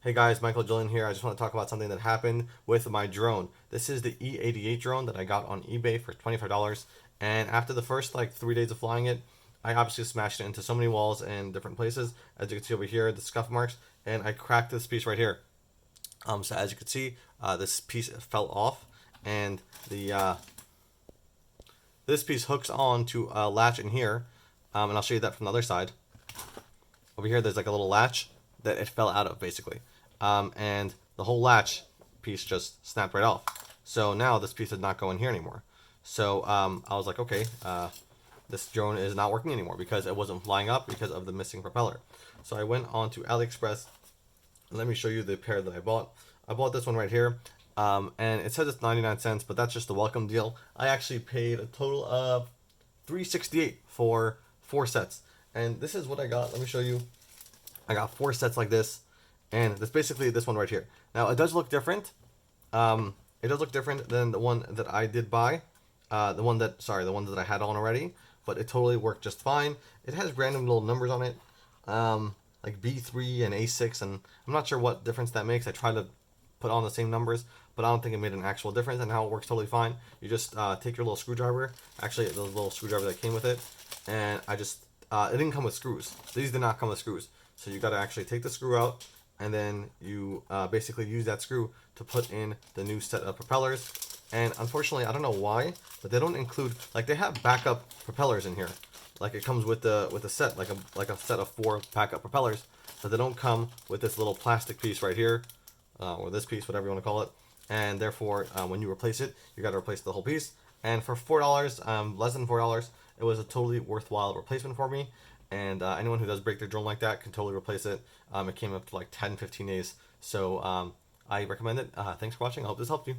Hey guys, Michael Julian here. I just want to talk about something that happened with my drone. This is the E88 drone that I got on eBay for $25. And after the first like 3 days of flying it, I obviously smashed it into so many walls and different places. As you can see over here, the scuff marks, and I cracked this piece right here. So as you can see, this piece fell off, and the this piece hooks on to a latch in here, and I'll show you that from the other side. Over here, there's like a little latch that it fell out of, basically. And the whole latch piece just snapped right off. So now this piece is not going here anymore. So I was like, okay, this drone is not working anymore because it wasn't flying up because of the missing propeller. So I went on to AliExpress. Let me show you the pair that I bought. I bought this one right here. And it says it's 99 cents, but that's just the welcome deal. I actually paid a total of $368 for 4 sets. And this is what I got. Let me show you. I got 4 sets like this, and that's basically this one right here. Now it does look different. It does look different than the one that I did buy. The one that I had on already, but it totally worked just fine. It has random little numbers on it, like B3 and A6, and I'm not sure what difference that makes. I tried to put on the same numbers, but I don't think it made an actual difference, and how it works totally fine. You just take your little screwdriver, actually the little screwdriver that came with it, and I just, it didn't come with screws. These did not come with screws. So you got to actually take the screw out, and then you basically use that screw to put in the new set of propellers. And unfortunately, I don't know why, but they don't include, like, they have backup propellers in here. Like, it comes with the set, like a set of 4 backup propellers, but they don't come with this little plastic piece right here, or this piece, whatever you want to call it. And therefore, when you replace it, you got to replace the whole piece. And for $4, less than $4, it was a totally worthwhile replacement for me. And anyone who does break their drone like that can totally replace it. It came up to like 10-15 days. So I recommend it. Thanks for watching. I hope this helped you.